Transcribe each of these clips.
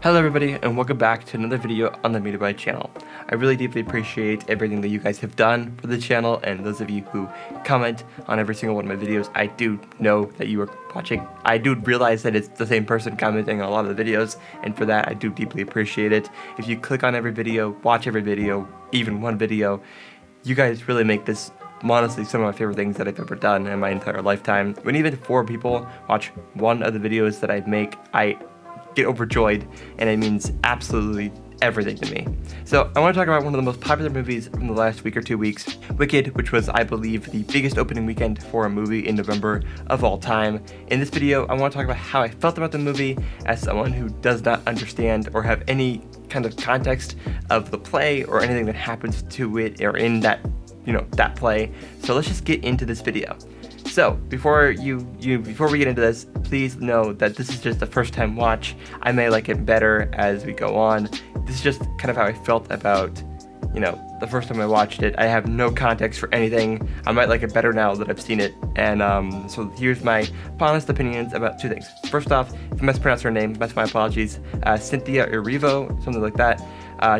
Hello everybody, and welcome back to another video on the newbie channel. I really deeply appreciate everything that you guys have done for the channel, and those of you who comment on every single one of my videos. I do know that you are watching. I do realize that it's the same person commenting on a lot of the videos, and for that I do deeply appreciate it. If you click on every video, watch every video, even one video, you guys really make this honestly some of my favorite things that I've ever done in my entire lifetime. When even 4 people watch one of the videos that I make, I get overjoyed, and it means absolutely everything to me. So I want to talk about one of the most popular movies from the last week or 2 weeks, Wicked, which was, I believe, the biggest opening weekend for a movie in November of all time. In this video, I want to talk about how I felt about the movie as someone who does not understand or have any kind of context of the play or anything that happens to it or in that, that play. So let's just get into this video. So before we get into this, please know that this is just a first time watch. I may like it better as we go on. This is just kind of how I felt about, the first time I watched it. I have no context for anything. I might like it better now that I've seen it. And so here's my honest opinions about 2 things. First off, if I mispronounce her name, that's my apologies. Cynthia Erivo, something like that.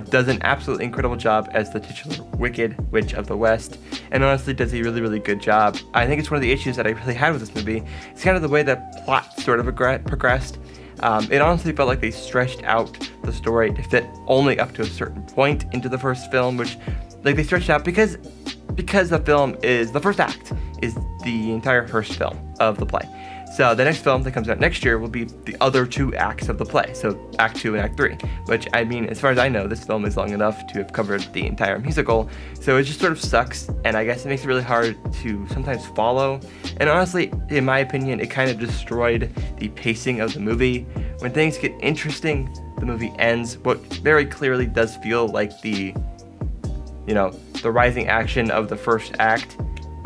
Does an absolutely incredible job as the titular Wicked Witch of the West, and honestly does a really, really good job. I think it's one of the issues that I really had with this movie. It's kind of the way the plot sort of progressed. It honestly felt like they stretched out the story to fit only up to a certain point into the first film, which, they stretched out because the first act is the entire first film of the play. So the next film that comes out next year will be the other 2 acts of the play, so Act 2 and Act 3, which, I mean, as far as I know, this film is long enough to have covered the entire musical, so it just sort of sucks, and I guess it makes it really hard to sometimes follow, and honestly, in my opinion, it kind of destroyed the pacing of the movie. When things get interesting, the movie ends. What very clearly does feel like the rising action of the first act.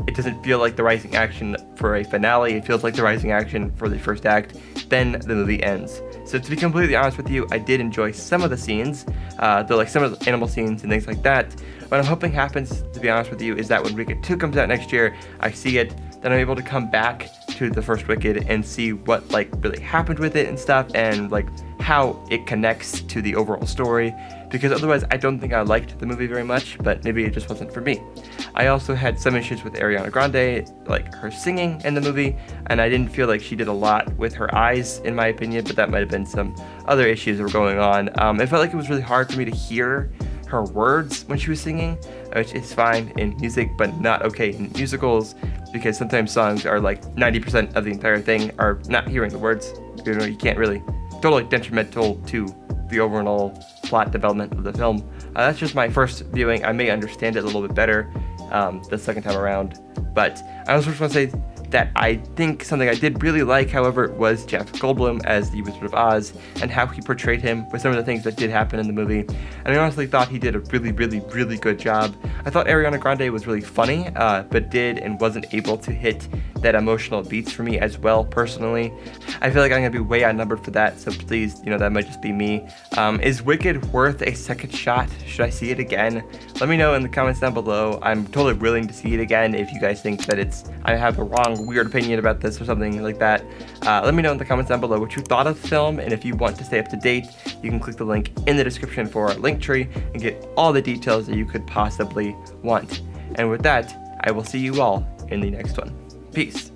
It doesn't feel like the rising action for a finale. It feels like the rising action for the first act. Then the movie ends. So to be completely honest with you, I did enjoy some of the scenes, some of the animal scenes and things like that. What I'm hoping happens, to be honest with you, is that when Wicked 2 comes out next year, I see it, then I'm able to come back to the first Wicked and see what really happened with it and stuff, and how it connects to the overall story, because otherwise I don't think I liked the movie very much, but maybe it just wasn't for me. I also had some issues with Ariana Grande, her singing in the movie, and I didn't feel like she did a lot with her eyes, in my opinion, but that might have been some other issues that were going on. It felt like it was really hard for me to hear her words when she was singing, which is fine in music, but not okay in musicals, because sometimes songs are 90% of the entire thing are not hearing the words. You can't really, totally detrimental to the overall plot development of the film. That's just my first viewing. I may understand it a little bit better the second time around, but I also just want to say that I think something I did really like, however, was Jeff Goldblum as the Wizard of Oz, and how he portrayed him with some of the things that did happen in the movie. And I honestly thought he did a really, really, really good job. I thought Ariana Grande was really funny, but did and wasn't able to hit that emotional beats for me as well, personally. I feel like I'm going to be way outnumbered for that, so please, that might just be me. Is Wicked worth a second shot? Should I see it again? Let me know in the comments down below. I'm totally willing to see it again if you guys think that I have a wrong, weird opinion about this or something like that. Let me know in the comments down below what you thought of the film, and if you want to stay up to date, you can click the link in the description for our link tree and get all the details that you could possibly want. And with that, I will see you all in the next one. Peace.